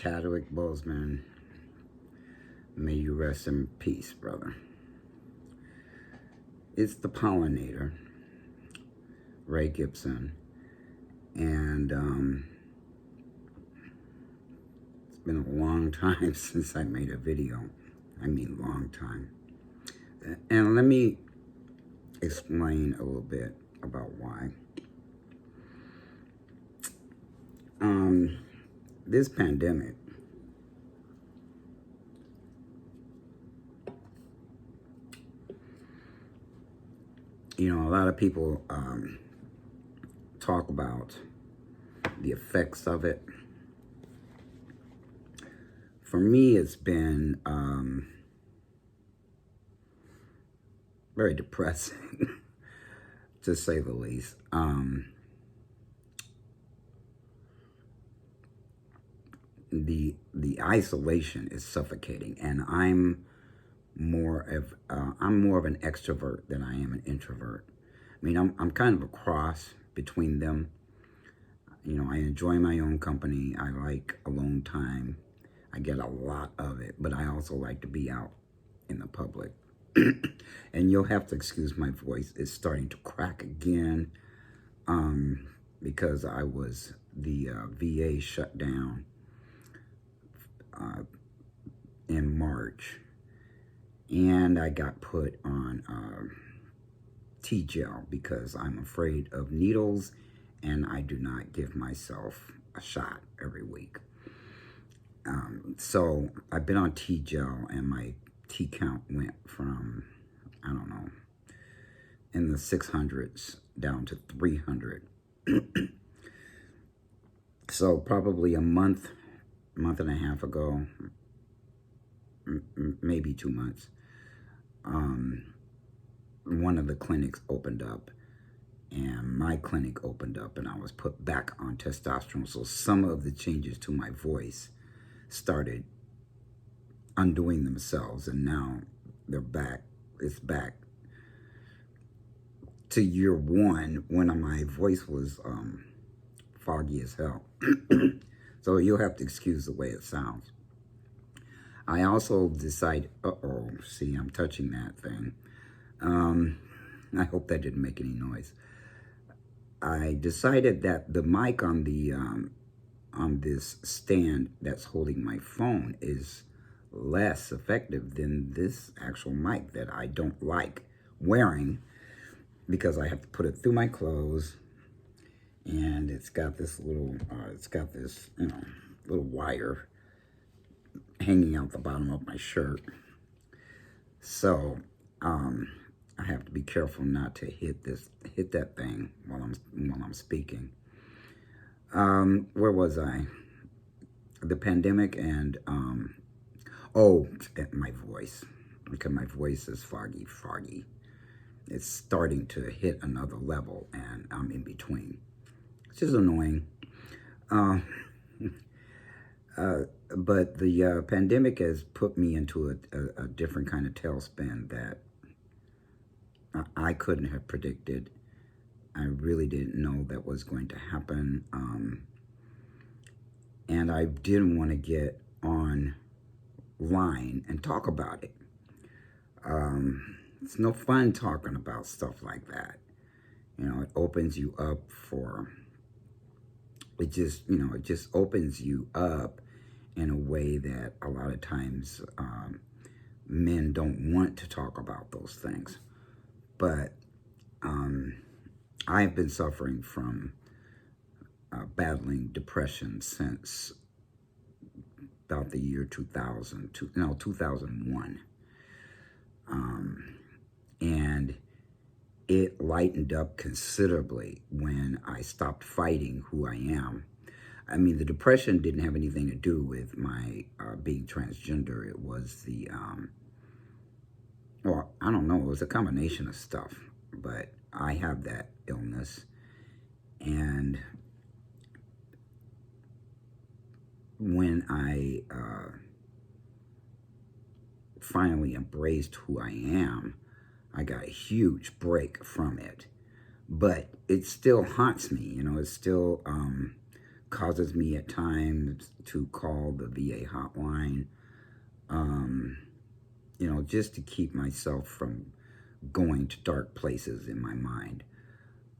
Chadwick Boseman, may you rest in peace, brother. It's the Pollinator, Ray Gibson, and it's been a long time since I made a video. I mean, long time. And let me explain a little bit about why. This pandemic, you know, a lot of people talk about the effects of it. For me, it's been very depressing, to say the least. The isolation is suffocating, and I'm more of an extrovert than I am an introvert. I mean, I'm kind of a cross between them. You know, I enjoy my own company. I like alone time. I get a lot of it, but I also like to be out in the public. And you'll have to excuse my voice. It's starting to crack again because the VA shut down in March, and I got put on T-gel because I'm afraid of needles, and I do not give myself a shot every week. So I've been on T-gel, and my T count went from, I don't know, in the 600s down to 300. So probably a month and a half ago, maybe 2 months, one of the clinics opened up, and my clinic opened up, and I was put back on testosterone. So some of the changes to my voice started undoing themselves, and now they're back. It's back to year one, when my voice was foggy as hell. So you'll have to excuse the way it sounds. I also decided, see, I'm touching that thing. I hope that didn't make any noise. I decided that the mic on the on this stand that's holding my phone is less effective than this actual mic that I don't like wearing, because I have to put it through my clothes, and it's got this little, you know, little wire hanging out the bottom of my shirt. So I have to be careful not to hit that thing while I'm speaking. Where was I? The pandemic and my voice, because my voice is foggy. It's starting to hit another level, and I'm in between. It's just annoying. But the pandemic has put me into a different kind of tailspin that I couldn't have predicted. I really didn't know that was going to happen. And I didn't want to get online and talk about it. It's no fun talking about stuff like that. You know, it opens you up for, it just opens you up in a way that a lot of times men don't want to talk about those things. But I've been suffering from battling depression since about the year 2001. And it lightened up considerably when I stopped fighting who I am. I mean, the depression didn't have anything to do with my being transgender. It was well, I don't know, it was a combination of stuff. But I have that illness. And when I finally embraced who I am, I got a huge break from it. But it still haunts me, you know, it still causes me at times to call the VA hotline, just to keep myself from going to dark places in my mind.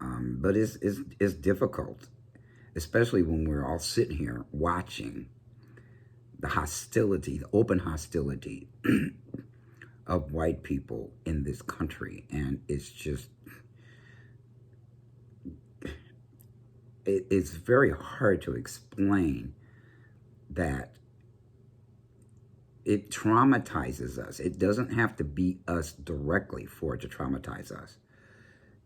But it's difficult, especially when we're all sitting here watching the hostility, the open hostility of white people in this country. And it's just, it's very hard to explain that it traumatizes us. It doesn't have to be us directly for it to traumatize us,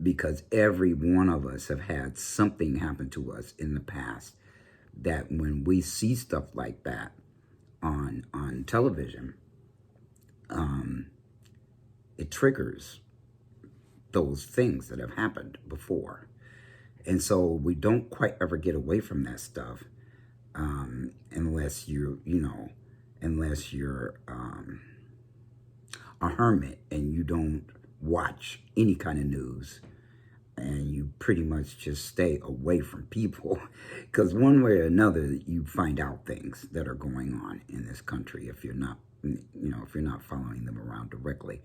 because every one of us have had something happen to us in the past that when we see stuff like that on television, it triggers those things that have happened before. And so we don't quite ever get away from that stuff unless unless you're a hermit and you don't watch any kind of news, and you pretty much just stay away from people, because one way or another you find out things that are going on in this country if you're not following them around directly.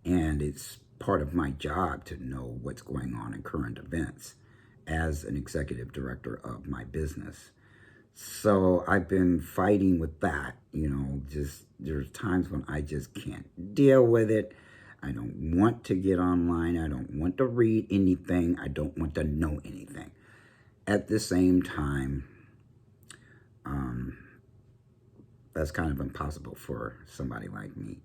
And it's part of my job to know what's going on in current events as an executive director of my business. So I've been fighting with that, just there's times when I just can't deal with it. I don't want to get online. I don't want to read anything. I don't want to know anything. At the same time, that's kind of impossible for somebody like me.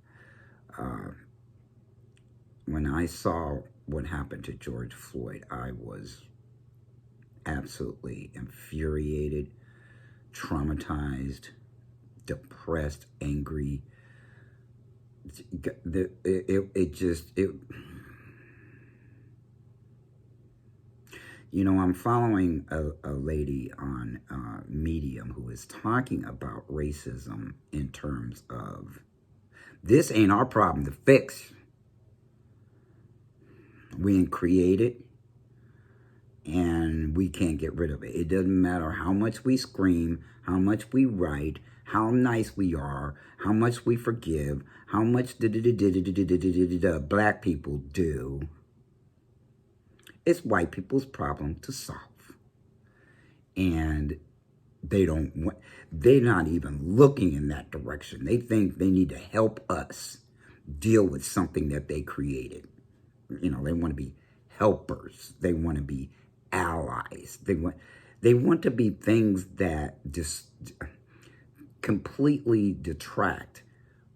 When I saw what happened to George Floyd, I was absolutely infuriated, traumatized, depressed, angry. I'm following a lady on Medium who is talking about racism in terms of, this ain't our problem to fix. We didn't create it, and we can't get rid of it. It doesn't matter how much we scream, how much we write, how nice we are, how much we forgive, how much black people do. It's white people's problem to solve. And they're not even looking in that direction. They think they need to help us deal with something that they created. They want to be helpers. They want to be allies. They want to be things that just completely detract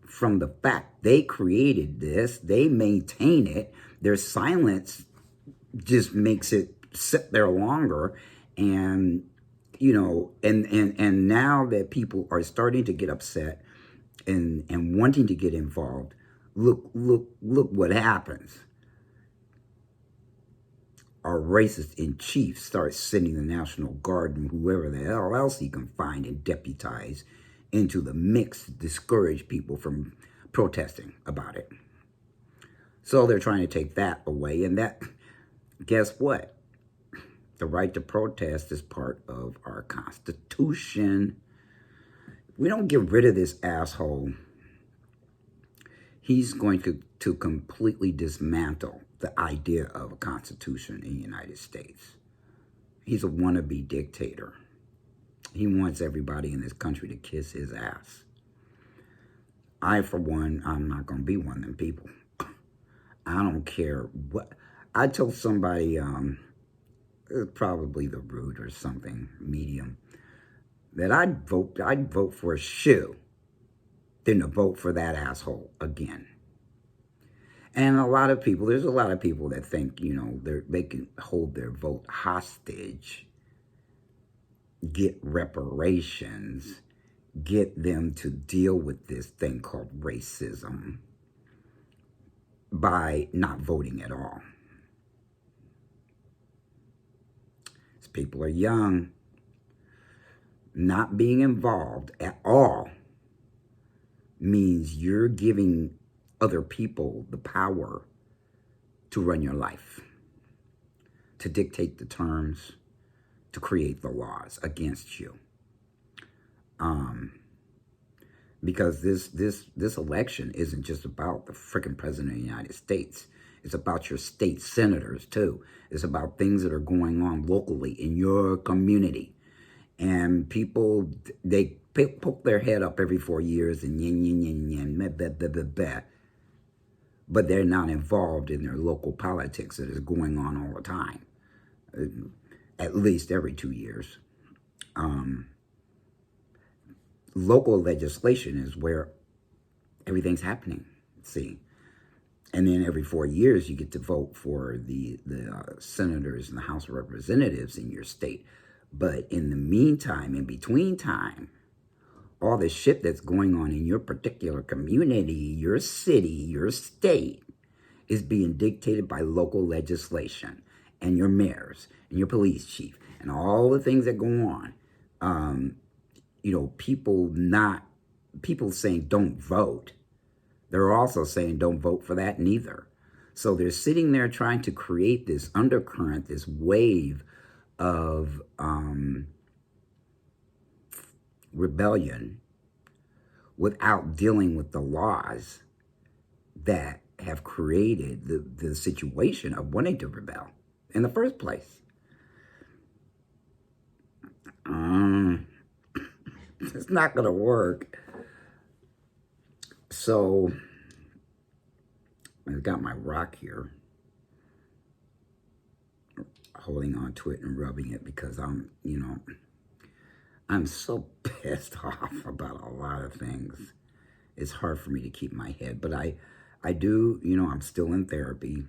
from the fact they created this. They maintain it. Their silence just makes it sit there longer. And and now that people are starting to get upset and wanting to get involved, look what happens. Our racist in chief starts sending the National Guard and whoever the hell else he can find and deputize into the mix to discourage people from protesting about it. So they're trying to take that away, and that, guess what? The right to protest is part of our Constitution. We don't get rid of this asshole, he's going to completely dismantle the idea of a Constitution in the United States. He's a wannabe dictator. He wants everybody in this country to kiss his ass. I, for one, I'm not going to be one of them people. I don't care what. I told somebody, probably the Root or something, Medium, that I'd vote for a shoe than to vote for that asshole again. And there's a lot of people that think, they can hold their vote hostage, get reparations, get them to deal with this thing called racism by not voting at all. These people are young. Not being involved at all means you're giving other people the power to run your life, to dictate the terms, to create the laws against you. Because this election isn't just about the freaking president of the United States. It's about your state senators too. It's about things that are going on locally in your community. And people, they poke their head up every 4 years and yin, yin, yin, yin, meh, blah, blah, blah, blah. But they're not involved in their local politics that is going on all the time, at least every 2 years. Local legislation is where everything's happening, see. And then every 4 years, you get to vote for the senators and the House of Representatives in your state. But in the meantime, in between time, all the shit that's going on in your particular community, your city, your state, is being dictated by local legislation and your mayors and your police chief and all the things that go on. You know, people saying don't vote. They're also saying don't vote for that neither. So they're sitting there trying to create this undercurrent, this wave of rebellion without dealing with the laws that have created the situation of wanting to rebel in the first place. It's not going to work. So I've got my rock here, holding on to it and rubbing it because I'm so pissed off about a lot of things. It's hard for me to keep my head, but I do, I'm still in therapy.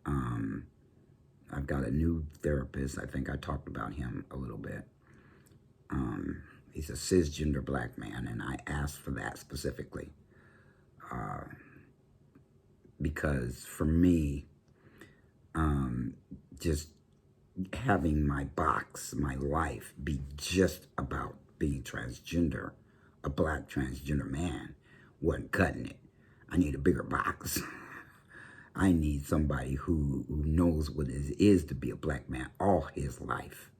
I've got a new therapist. I think I talked about him a little bit. He's a cisgender black man, and I asked for that specifically. Because for me, just having my box, my life, be just about being transgender, a black transgender man, wasn't cutting it. I need a bigger box. I need somebody who knows what it is to be a black man all his life.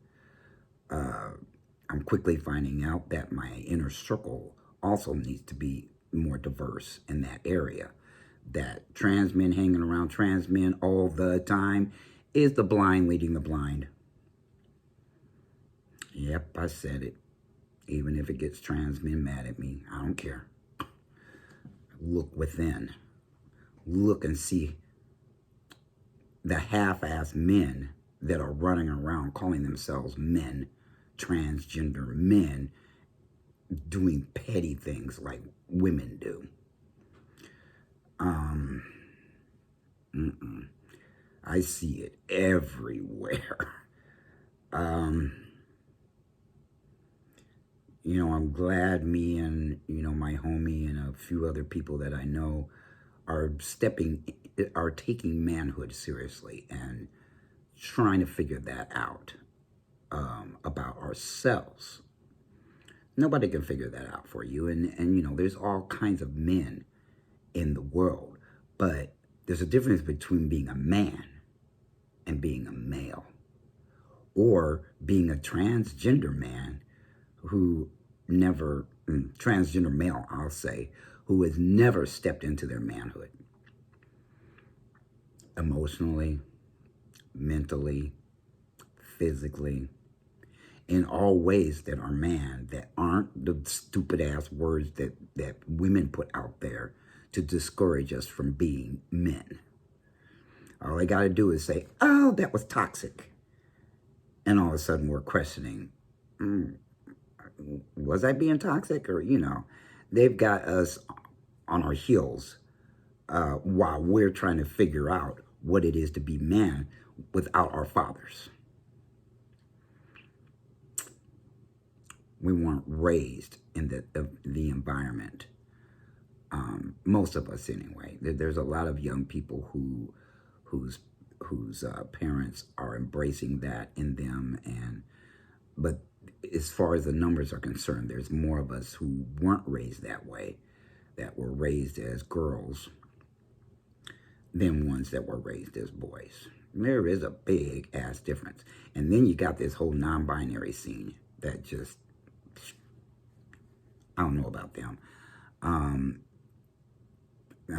I'm quickly finding out that my inner circle also needs to be more diverse in that area. That trans men hanging around trans men all the time is the blind leading the blind. Yep, I said it. Even if it gets trans men mad at me, I don't care. Look within. Look and see the half-ass men that are running around calling themselves men, transgender men, doing petty things like women do. I see it everywhere. I'm glad me and, my homie and a few other people that I know are taking manhood seriously and trying to figure that out about ourselves. Nobody can figure that out for you. And there's all kinds of men in the world, but there's a difference between being a man and being a male, or being a transgender man who never, transgender male, I'll say, who has never stepped into their manhood. Emotionally, mentally, physically, in all ways that are man, that aren't the stupid ass words that women put out there to discourage us from being men. All they got to do is say, oh, that was toxic. And all of a sudden we're questioning, was I being toxic? Or, they've got us on our heels while we're trying to figure out what it is to be man without our fathers. We weren't raised in the environment. Most of us, anyway. There's a lot of young people whose parents are embracing that in them, but as far as the numbers are concerned, there's more of us who weren't raised that way, that were raised as girls, than ones that were raised as boys. There is a big ass difference. And then you got this whole non-binary scene that just, I don't know about them. I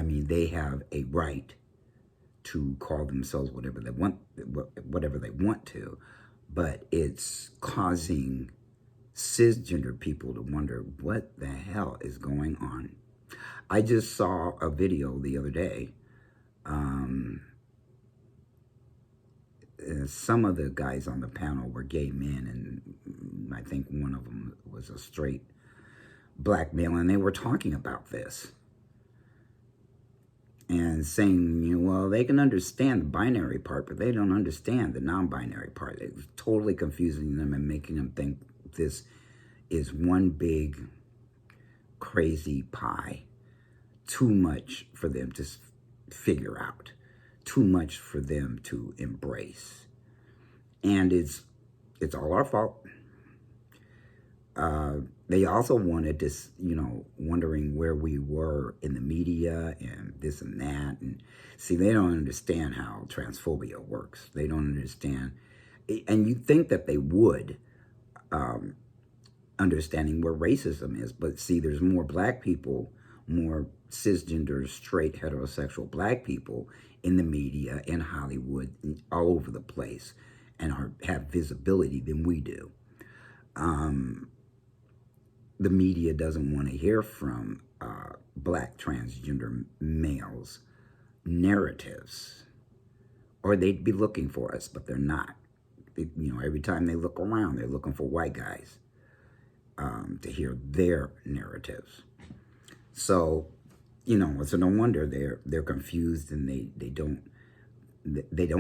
mean, they have a right to call themselves whatever they want to, but it's causing cisgender people to wonder what the hell is going on. I just saw a video the other day. Some of the guys on the panel were gay men, and I think one of them was a straight black male, and they were talking about this and saying, you know, well, they can understand the binary part, but they don't understand the non-binary part. It was totally confusing them and making them think this is one big crazy pie. Too much for them to figure out. Too much for them to embrace. And it's all our fault. They also wanted this, you know, wondering where we were in the media and this and that. And see, they don't understand how transphobia works. They don't understand. And you'd think that they would, understanding where racism is. But see, there's more black people, more cisgender, straight, heterosexual black people in the media, in Hollywood, all over the place, and have visibility than we do. The media doesn't want to hear from black transgender males' narratives, or they'd be looking for us, but they're not. You know, every time they look around, they're looking for white guys to hear their narratives. So, you know, so no wonder they're confused, and they don't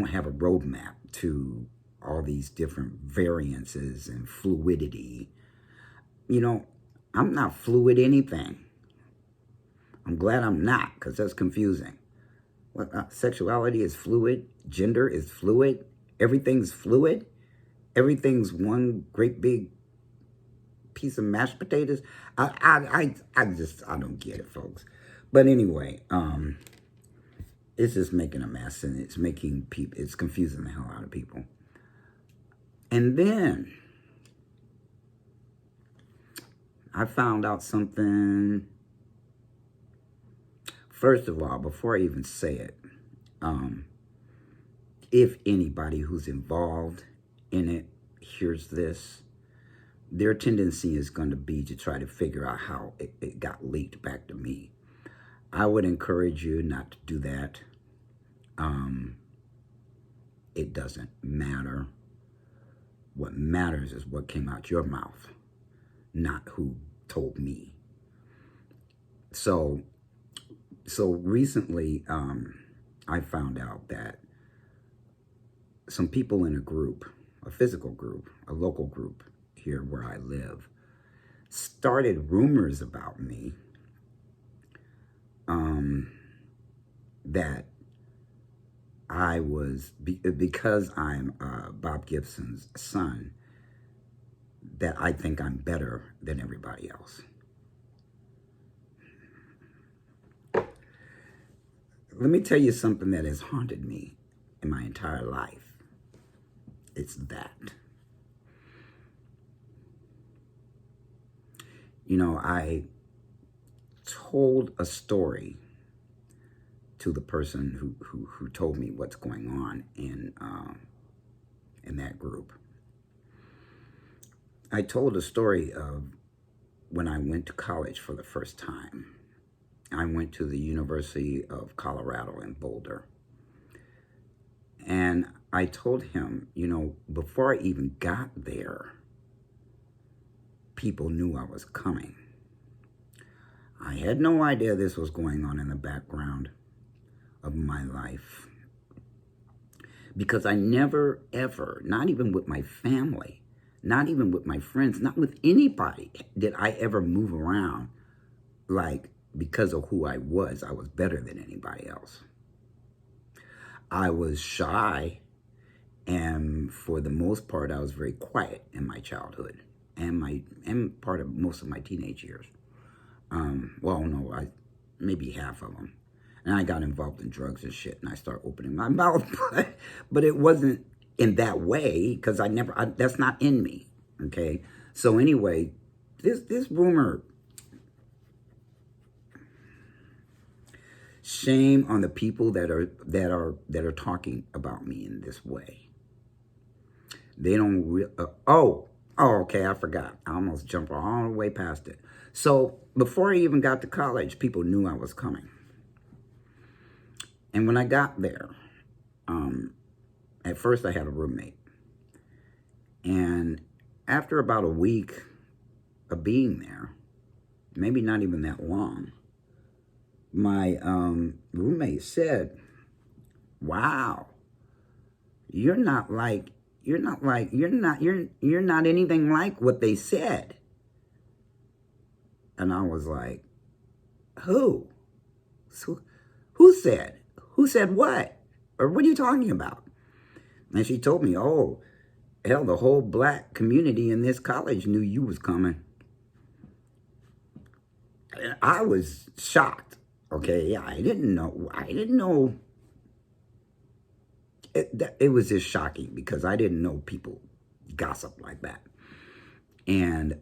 have a roadmap to all these different variances and fluidity. You know, I'm not fluid anything. I'm glad I'm not, because that's confusing. What, sexuality is fluid. Gender is fluid. Everything's fluid. Everything's one great big piece of mashed potatoes. I don't get it, folks. But anyway, it's just making a mess, and it's confusing the hell out of people. And then I found out something. First of all, before I even say it, if anybody who's involved in it hears this, their tendency is going to be to try to figure out how it got leaked back to me. I would encourage you not to do that. It doesn't matter. What matters is what came out your mouth, not who told me. So recently, I found out that some people in a group, a physical group, a local group here where I live, started rumors about me that I was, because I'm Bob Gibson's son, that I think I'm better than everybody else. Let me tell you something that has haunted me in my entire life. It's that. You know, I told a story to the person who told me what's going on in that group. I told a story of when I went to college for the first time. I went to the University of Colorado in Boulder. And I told him, you know, before I even got there, people knew I was coming. I had no idea this was going on in the background of my life, because I never, ever, not even with my family, not even with my friends, not with anybody, did I ever move around like, because of who I was better than anybody else. I was shy, and for the most part, I was very quiet in my childhood and part of most of my teenage years. Well, no, maybe half of them. And I got involved in drugs and shit, and I started opening my mouth, but it wasn't in that way, because that's not in me, okay? So anyway, this rumor, shame on the people that are talking about me in this way. They don't okay, I forgot. I almost jumped all the way past it. So before I even got to college, people knew I was coming. And when I got there, at first I had a roommate. And after about a week of being there, maybe not even that long, my roommate said, "Wow, you're not anything like what they said." And I was like, "Who? Who said? Who said what? Or what are you talking about?" And she told me, "Oh, hell, the whole black community in this college knew you was coming." And I was shocked. Okay, I didn't know. It was just shocking because I didn't know people gossip like that. And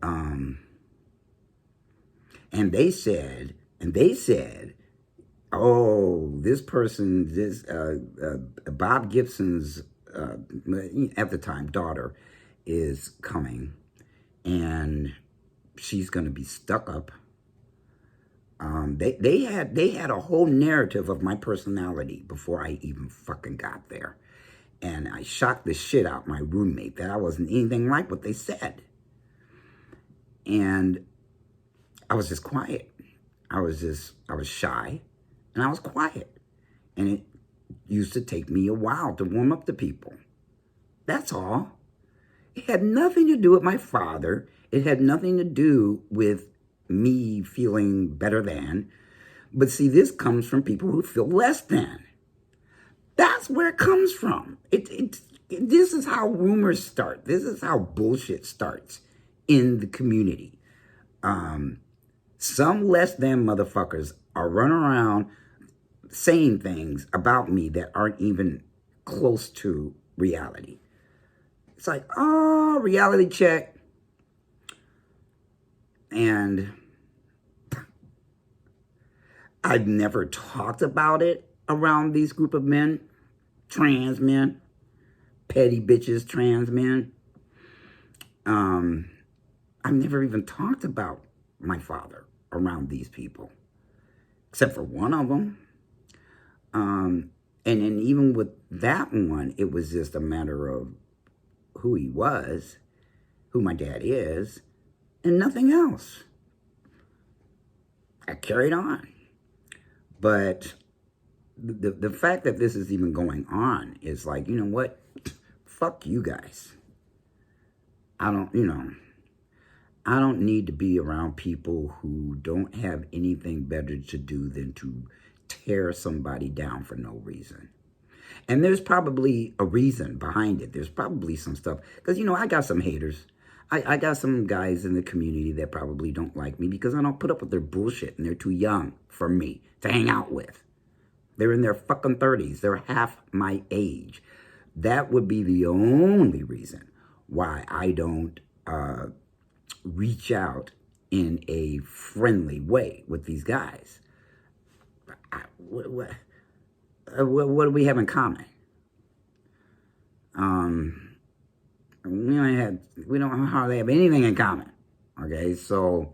they said, "Oh, this person, Bob Gibson's at the time daughter is coming, and she's going to be stuck up." They had a whole narrative of my personality before I even fucking got there. And I shocked the shit out my roommate that I wasn't anything like what they said. And I was just quiet. I was shy, and I was quiet. And it used to take me a while to warm up to people. That's all. It had nothing to do with my father. It had nothing to do with me feeling better than. But see, this comes from people who feel less than. That's where it comes from. This is how rumors start. This is how bullshit starts in the community. Some less than motherfuckers are running around saying things about me that aren't even close to reality. It's like, oh, reality check. And I've never talked about it around these group of men, trans men, petty bitches, trans men. I've never even talked about my father around these people, except for one of them. And then even with that one, it was just a matter of who he was, who my dad is, and nothing else. I carried on. But the fact that this is even going on is like, you know what? Fuck you guys. I don't need to be around people who don't have anything better to do than to tear somebody down for no reason. And there's probably a reason behind it. There's probably some stuff. Because, I got some haters. I got some guys in the community that probably don't like me because I don't put up with their bullshit and they're too young for me to hang out with. They're in their fucking 30s. They're half my age. That would be the only reason why I don't reach out in a friendly way with these guys. What do we have in common? We don't hardly have anything in common. Okay, so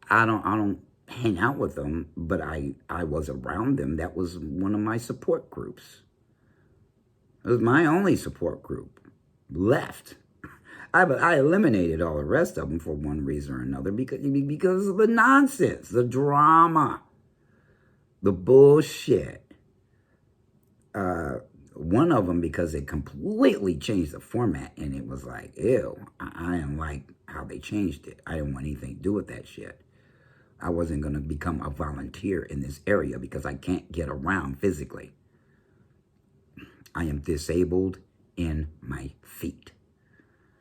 I don't hang out with them, but I was around them. That was one of my support groups. It was my only support group left. I eliminated all the rest of them for one reason or another because of the nonsense, the drama, the bullshit. One of them because it completely changed the format, and it was like, ew, I didn't like how they changed it. I didn't want anything to do with that shit. I wasn't going to become a volunteer in this area because I can't get around physically. I am disabled in my feet.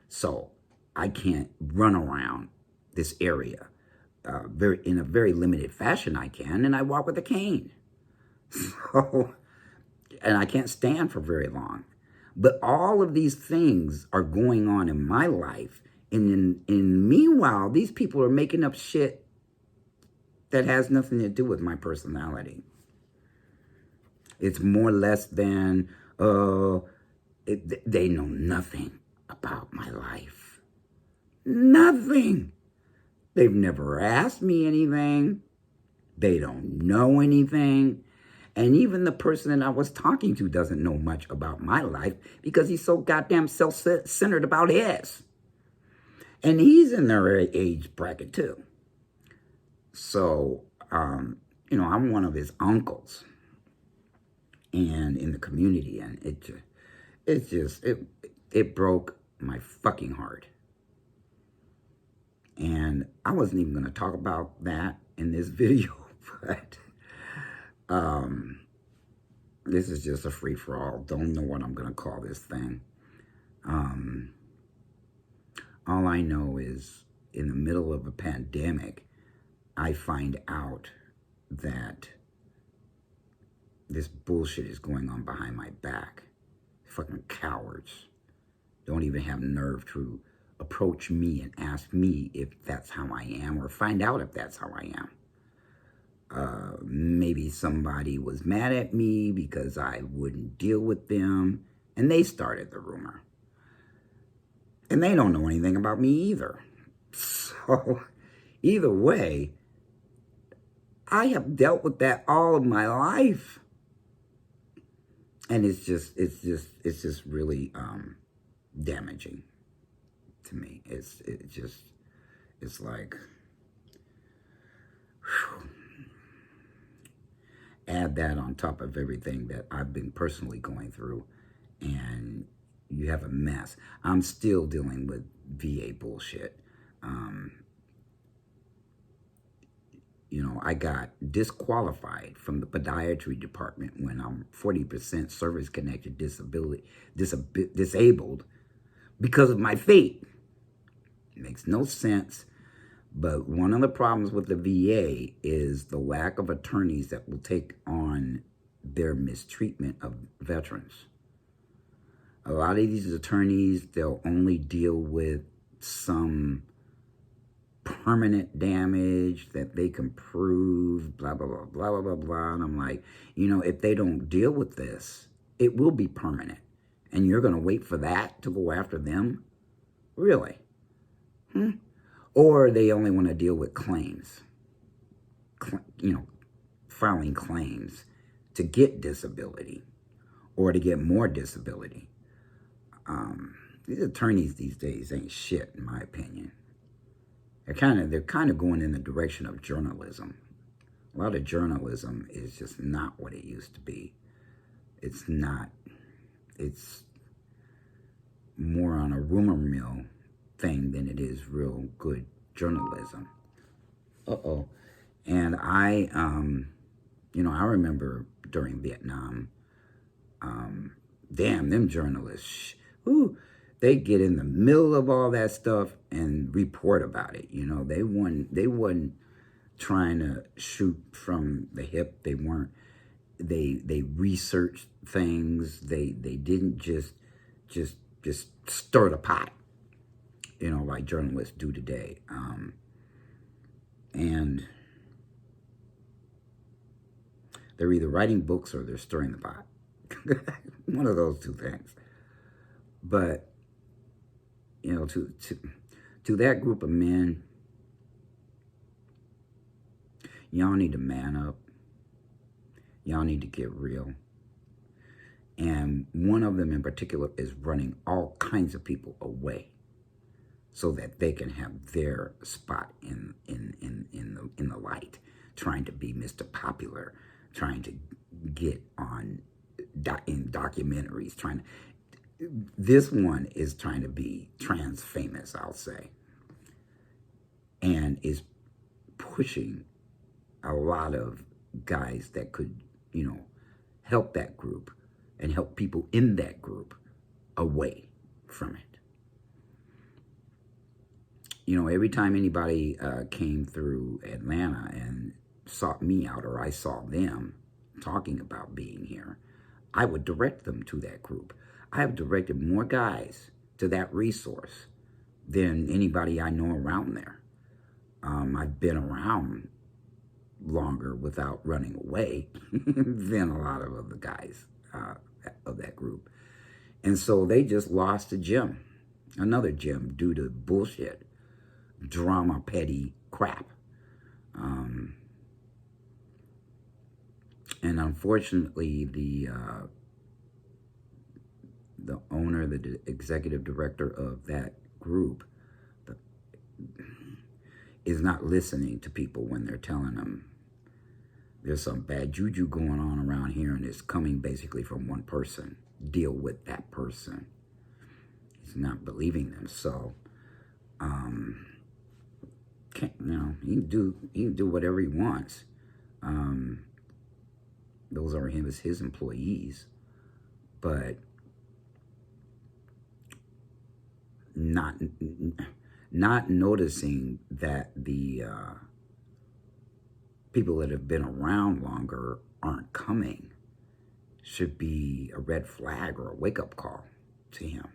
So I can't run around this area in a very limited fashion I can, and I walk with a cane. So, and I can't stand for very long. But all of these things are going on in my life. And meanwhile, these people are making up shit that has nothing to do with my personality. It's more or less than, they know nothing about my life. Nothing. They've never asked me anything. They don't know anything. And even the person that I was talking to doesn't know much about my life because he's so goddamn self-centered about his. And he's in their age bracket too. So, you know, I'm one of his uncles and in the community, and it broke my fucking heart. And I wasn't even going to talk about that in this video, but this is just a free-for-all. Don't know what I'm going to call this thing. All I know is in the middle of a pandemic, I find out that this bullshit is going on behind my back. Fucking cowards don't even have nerve to approach me and ask me if that's how I am, or find out if that's how I am. Maybe somebody was mad at me because I wouldn't deal with them, and they started the rumor. And they don't know anything about me either. So, either way, I have dealt with that all of my life. And it's just really damaging to me. It's like, whew. Add that on top of everything that I've been personally going through, and you have a mess. I'm still dealing with VA bullshit. You know, I got disqualified from the podiatry department when I'm 40% service-connected disabled because of my fate. It makes no sense. But one of the problems with the VA is the lack of attorneys that will take on their mistreatment of veterans. A lot of these attorneys, they'll only deal with some permanent damage that they can prove, blah, blah, blah, blah, blah, blah, blah. And I'm like, you know, if they don't deal with this, it will be permanent. And you're going to wait for that to go after them? Really? Or they only want to deal with claims, you know, filing claims to get disability or to get more disability. These attorneys these days ain't shit, in my opinion. They're kind of going in the direction of journalism. A lot of journalism is just not what it used to be. It's not. It's more on a rumor mill thing than it is real good journalism. And I, you know, I remember during Vietnam, damn, them journalists, they get in the middle of all that stuff and report about it. You know, they wasn't trying to shoot from the hip. They weren't. They researched things. They didn't just stir the pot, you know, like journalists do today. And they're either writing books or they're stirring the pot. One of those two things. But, you know, to that group of men, y'all need to man up. Y'all need to get real. And one of them in particular is running all kinds of people away so that they can have their spot in the light, trying to be Mr. Popular, trying to get on in documentaries, this one is trying to be trans famous, I'll say, and is pushing a lot of guys that could, you know, help that group and help people in that group away from it. You know, every time anybody came through Atlanta and sought me out, or I saw them talking about being here, I would direct them to that group. I have directed more guys to that resource than anybody I know around there. I've been around longer without running away than a lot of other guys of that group. And so they just lost a gem, another gem, due to bullshit, drama, petty crap. And unfortunately, the owner, the executive director of that group, is not listening to people when they're telling them there's some bad juju going on around here and it's coming basically from one person. Deal with that person. He's not believing them. So, you know, he can do whatever he wants. Those are his employees, but not noticing that the people that have been around longer aren't coming should be a red flag or a wake-up call to him.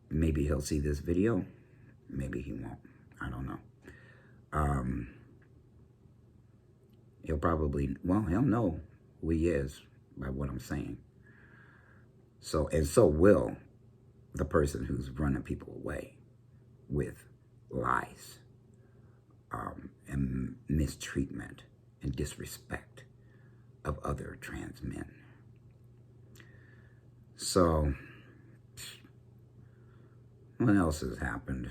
Maybe he'll see this video. Maybe he won't. I don't know. He'll probably, well, he'll know who he is by what I'm saying. So, and so will the person who's running people away with lies and mistreatment and disrespect of other trans men. So, what else has happened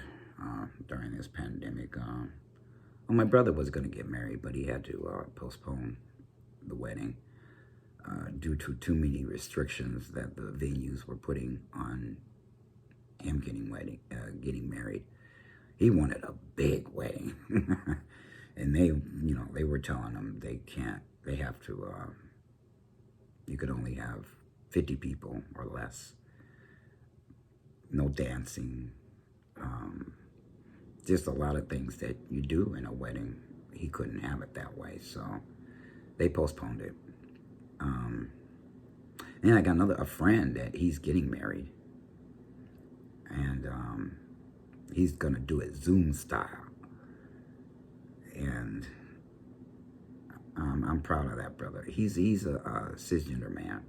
during this pandemic? Well, my brother was going to get married, but he had to postpone the wedding due to too many restrictions that the venues were putting on him getting married. He wanted a big wedding, and they were telling him they have to. You could only have 50 people or less. No dancing. Just a lot of things that you do in a wedding. He couldn't have it that way, so they postponed it. And I got a friend that he's getting married, and he's gonna do it Zoom style, and I'm proud of that brother. He's a cisgender man,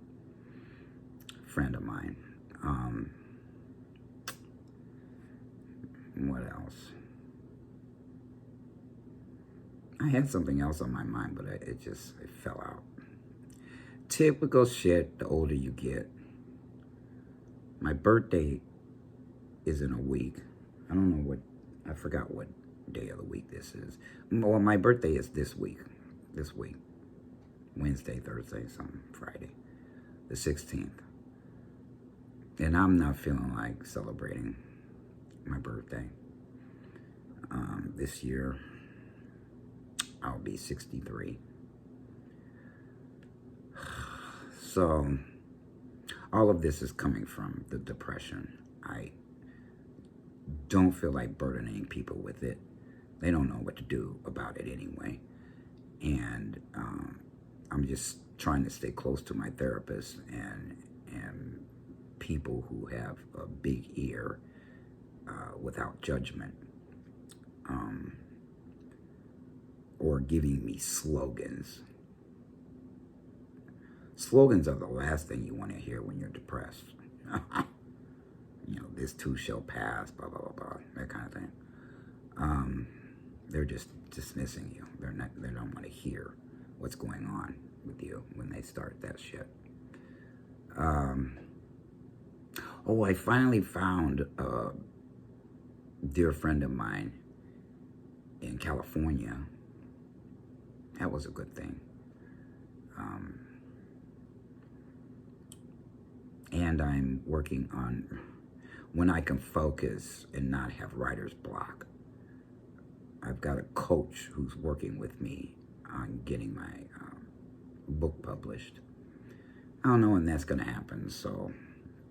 friend of mine. What else? I had something else on my mind, but it fell out. Typical shit, the older you get. My birthday is in a week. I don't know I forgot what day of the week this is. Well, my birthday is this week. Wednesday, Thursday, Friday. The 16th. And I'm not feeling like celebrating my birthday. This year, I'll be 63. So, all of this is coming from the depression. I don't feel like burdening people with it. They don't know what to do about it anyway. And I'm just trying to stay close to my therapist and people who have a big ear without judgment. Or giving me slogans. Slogans are the last thing you want to hear when you're depressed. This too shall pass, blah, blah, blah, blah, that kind of thing. They're just dismissing you. They don't want to hear what's going on with you when they start that shit. I finally found a dear friend of mine in California. That was a good thing. And I'm working on when I can focus and not have writer's block. I've got a coach who's working with me on getting my book published. I don't know when that's going to happen, so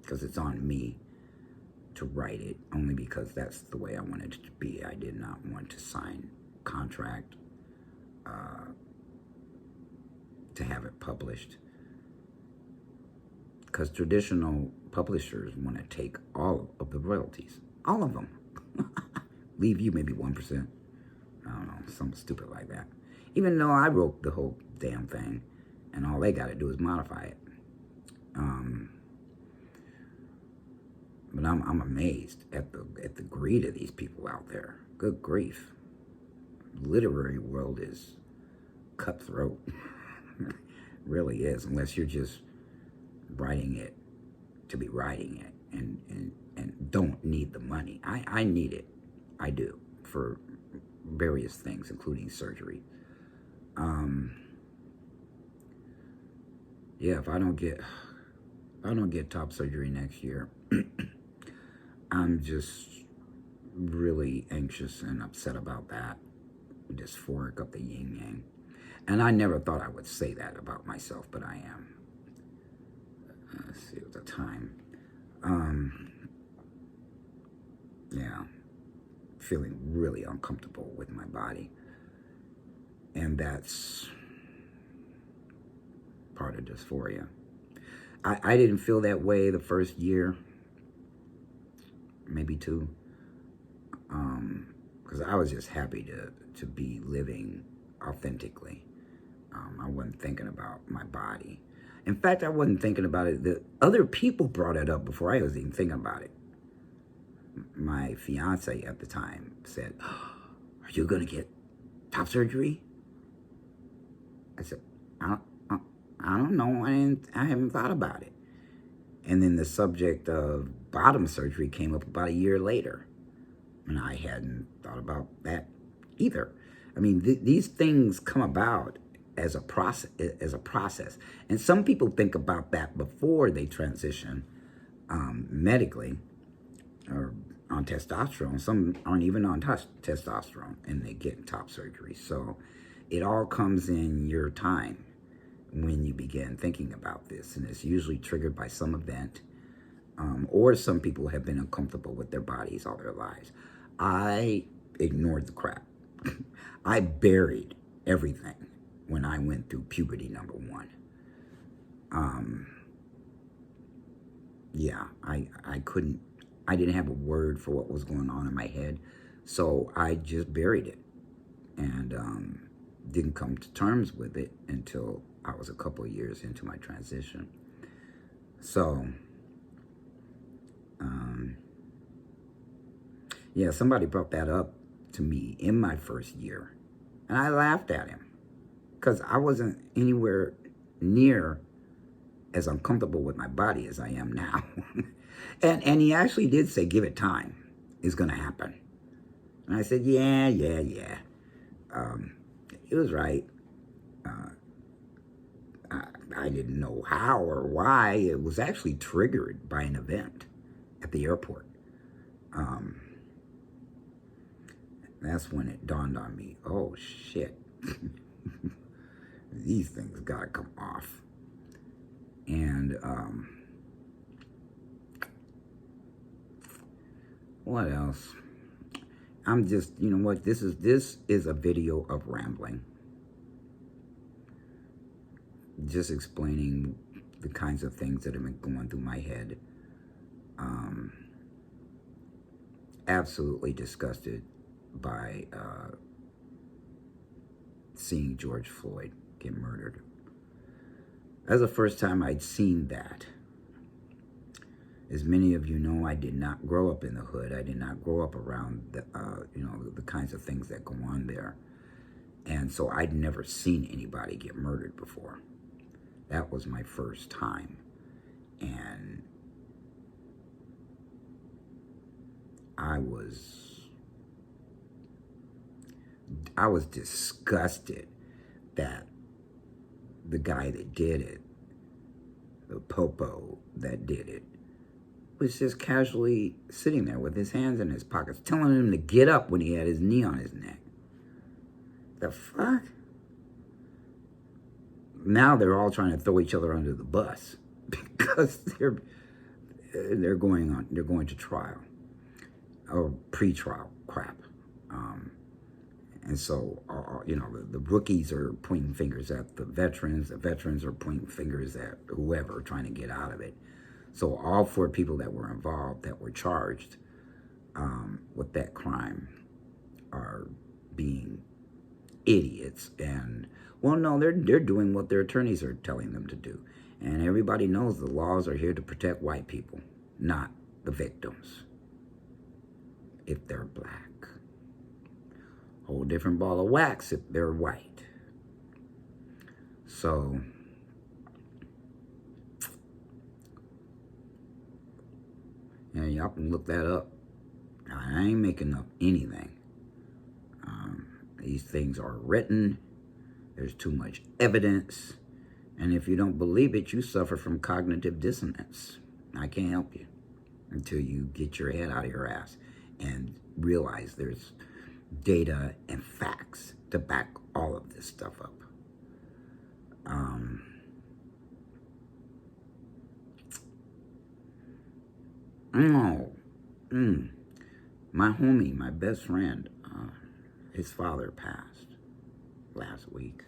because it's on me. to write it, only because that's the way I wanted it to be. I did not want to sign contract to have it published, because traditional publishers want to take all of the royalties, all of them. Leave you maybe 1%. I don't know, something stupid like that. Even though I wrote the whole damn thing, and all they got to do is modify it. But I'm amazed at the greed of these people out there. Good grief. Literary world is cutthroat. Really is, unless you're just writing it to be writing it and don't need the money. I need it. I do, for various things, including surgery. Yeah, if I don't get top surgery next year, I'm just really anxious and upset about that. Dysphoric of the yin yang. And I never thought I would say that about myself, but I am. Let's see, at the time. Yeah, feeling really uncomfortable with my body. And that's part of dysphoria. I didn't feel that way the first year, maybe two, because I was just happy to be living authentically. I wasn't thinking about my body. In fact, I wasn't thinking about it. The other people brought it up before I was even thinking about it. My fiance at the time said, "Oh, are you going to get top surgery?" I said, I don't know. I haven't thought about it. And then the subject of bottom surgery came up about a year later. And I hadn't thought about that either. I mean, these things come about as a process. And some people think about that before they transition medically or on testosterone. Some aren't even on testosterone and they get top surgery. So it all comes in your time when you begin thinking about this. And it's usually triggered by some event, or some people have been uncomfortable with their bodies all their lives. I ignored the crap. I buried everything when I went through puberty number 1. Yeah, I didn't have a word for what was going on in my head, so I just buried it and didn't come to terms with it until I was a couple of years into my transition. So, yeah, somebody brought that up to me in my first year, and I laughed at him because I wasn't anywhere near as uncomfortable with my body as I am now. and he actually did say, give it time, it's going to happen. And I said, yeah. He was right. I didn't know how or why. It was actually triggered by an event at the airport. That's when it dawned on me, oh shit, these things gotta come off. And what else? I'm just, you know what, this is a video of rambling. Just explaining the kinds of things that have been going through my head. Absolutely disgusted by seeing George Floyd get murdered. That's the first time I'd seen that. As many of you know, I did not grow up in the hood. I did not grow up around the, the kinds of things that go on there. And so I'd never seen anybody get murdered before. That was my first time. And I was disgusted that the guy that did it, the popo that did it, was just casually sitting there with his hands in his pockets, telling him to get up when he had his knee on his neck. The fuck? Now they're all trying to throw each other under the bus because they're going to trial or pre-trial crap. And so, the rookies are pointing fingers at the veterans are pointing fingers at whoever trying to get out of it. So all 4 people that were involved, that were charged with that crime, are being idiots. And, well, no, they're doing what their attorneys are telling them to do. And everybody knows the laws are here to protect white people, not the victims, if they're black. Whole different ball of wax if they're white. So, yeah, y'all can look that up. I ain't making up anything. These things are written. There's too much evidence. And if you don't believe it, you suffer from cognitive dissonance. I can't help you until you get your head out of your ass and realize there's data and facts to back all of this stuff up. My homie, my best friend, his father passed last week.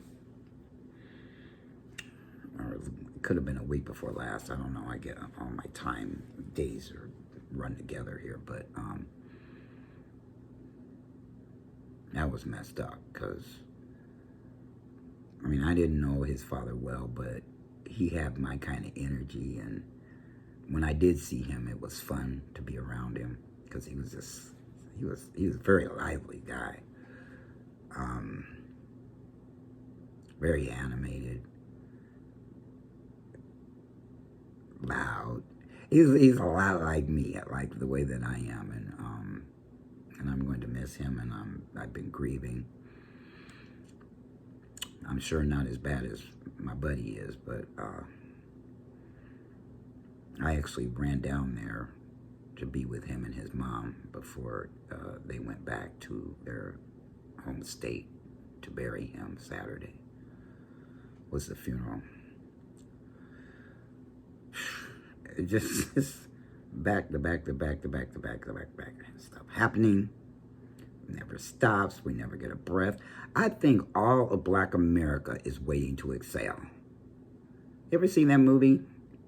Or it could have been a week before last. I don't know. I get all my time days are run together here, but that was messed up because, I mean, I didn't know his father well, but he had my kind of energy, and when I did see him, it was fun to be around him because he was a very lively guy, very animated, loud. He's a lot like me, like the way that I am, and I'm going to miss him, and I've been grieving. I'm sure not as bad as my buddy is, but I actually ran down there to be with him and his mom before they went back to their home state to bury him. Saturday was the funeral. It just back to back stuff happening. Never stops. We never get a breath. I think all of Black America is waiting to exhale. You ever seen that movie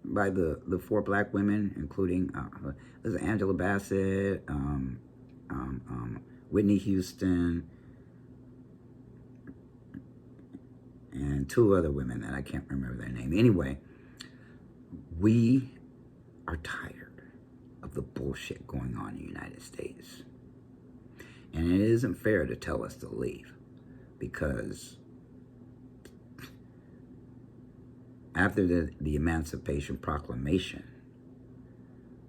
by the 4 black women, including there's Angela Bassett, Whitney Houston, and 2 other women that I can't remember their name. Anyway, we are tired of the bullshit going on in the United States. And it isn't fair to tell us to leave, because after the Emancipation Proclamation,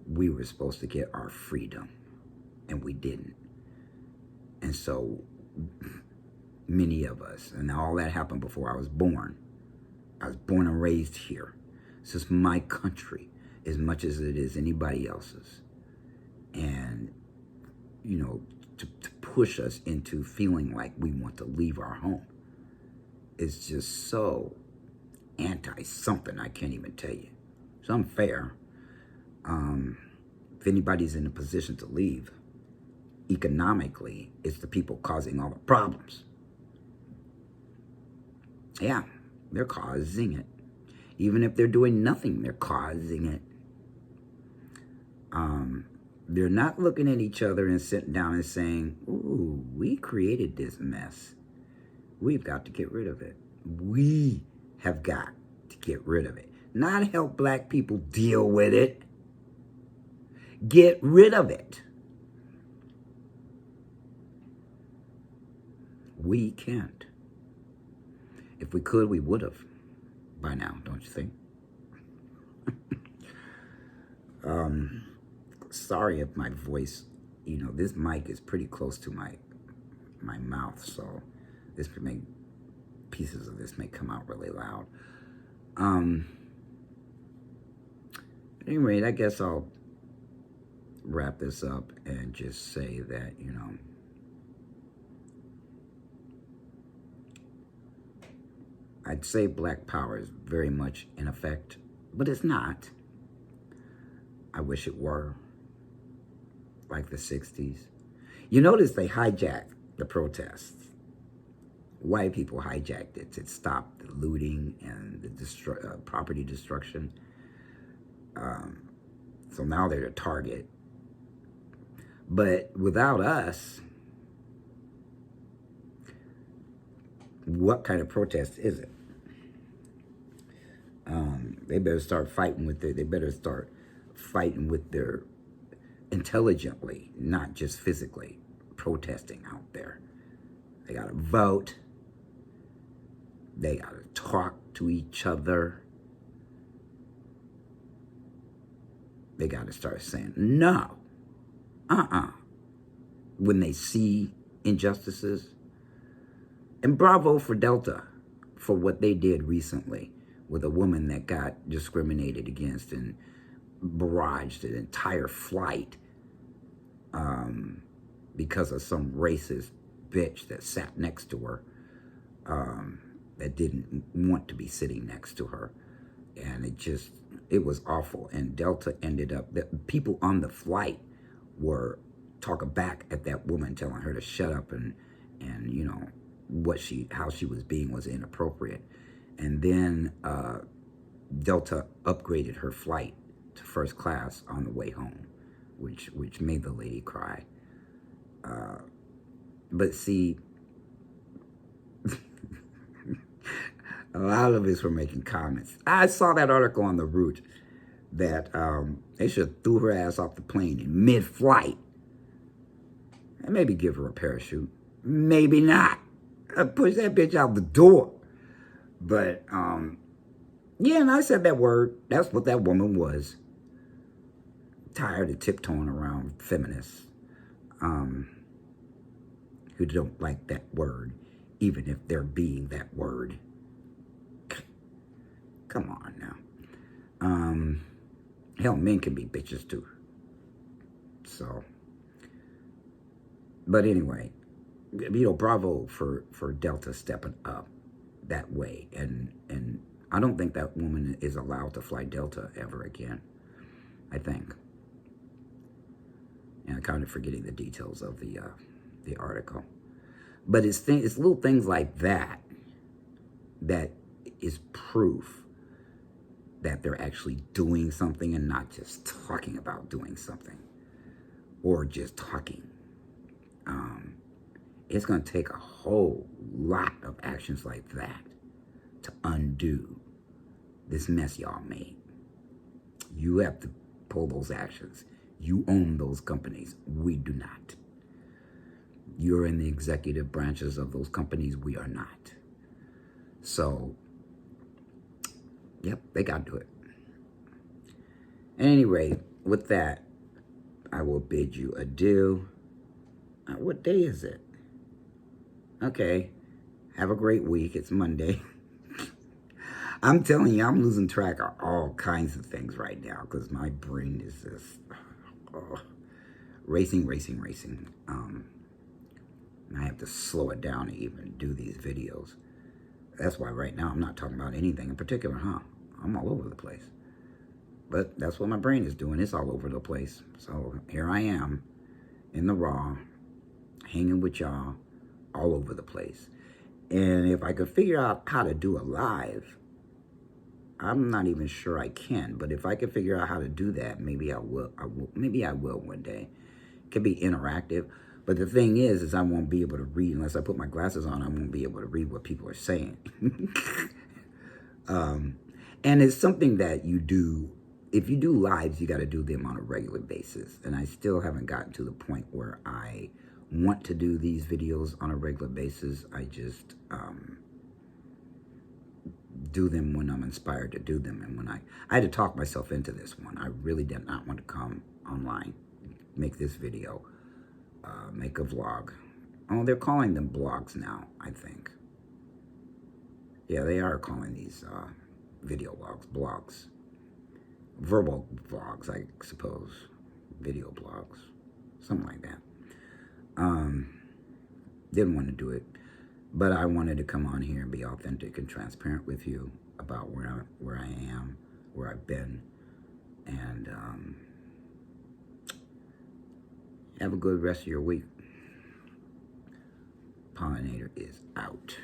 we were supposed to get our freedom, and we didn't. And so many of us, and all that happened before I was born. I was born and raised here. This is my country as much as it is anybody else's. And, to push us into feeling like we want to leave our home is just so anti-something, I can't even tell you. It's unfair. If anybody's in a position to leave, economically, it's the people causing all the problems. Yeah, they're causing it. Even if they're doing nothing, they're causing it. They're not looking at each other and sitting down and saying, ooh, we created this mess. We've got to get rid of it. We have got to get rid of it. Not help black people deal with it. Get rid of it. We can't. If we could, we would have by now, don't you think? Sorry if my voice, this mic is pretty close to my mouth, so pieces of this may come out really loud. Anyway, I guess I'll wrap this up and just say that, I'd say Black Power is very much in effect, but it's not. I wish it were like the 60s. You notice they hijacked the protests. White people hijacked it to stop the looting and the property destruction. So now they're a target. But without us, what kind of protest is it? They better start fighting with their, they better start fighting with their intelligently, not just physically, protesting out there. They gotta vote. They gotta talk to each other. They gotta start saying no. When they see injustices. And bravo for Delta for what they did recently with a woman that got discriminated against and barraged an entire flight because of some racist bitch that sat next to her that didn't want to be sitting next to her. And it was awful. And Delta ended up, the people on the flight were talking back at that woman, telling her to shut up and you know, how she was being was inappropriate. And then Delta upgraded her flight to first class on the way home, which made the lady cry. But see, a lot of us were making comments. I saw that article on the Root that they should have threw her ass off the plane in mid-flight. And maybe give her a parachute. Maybe not. Push that bitch out the door. But, yeah, and I said that word. That's what that woman was. Tired of tiptoeing around feminists who don't like that word, even if they're being that word. Come on now. Hell, men can be bitches too. So, but anyway, you know, bravo for Delta stepping up that way. And I don't think that woman is allowed to fly Delta ever again, I think. And I'm kind of forgetting the details of the article. But it's little things like that that is proof that they're actually doing something and not just talking about doing something or just talking. It's going to take a whole lot of actions like that to undo this mess y'all made. You have to pull those actions. You own those companies. We do not. You're in the executive branches of those companies. We are not. So, yep, they got to do it. At any rate, with that, I will bid you adieu. What day is it? Okay, have a great week. It's Monday. I'm telling you, I'm losing track of all kinds of things right now because my brain is just racing. I have to slow it down to even do these videos. That's why right now I'm not talking about anything in particular, I'm all over the place. But that's what my brain is doing. It's all over the place. So here I am in the raw, hanging with y'all all over the place. And if I could figure out how to do a live, I'm not even sure I can, but if I could figure out how to do that, maybe I will. Maybe I will one day. It could be interactive. But the thing is I won't be able to read unless I put my glasses on. I won't be able to read what people are saying. And it's something that you do. If you do lives, you got to do them on a regular basis. And I still haven't gotten to the point where I want to do these videos on a regular basis. I just do them when I'm inspired to do them. And when I had to talk myself into this one. I really did not want to come online, make this video, make a vlog. Oh, they're calling them blogs now, I think. Yeah, they are calling these video blogs. Verbal vlogs, I suppose. Video blogs. Something like that. Didn't want to do it. But I wanted to come on here and be authentic and transparent with you about where I am, where I've been, and Have a good rest of your week. Pollinator is out.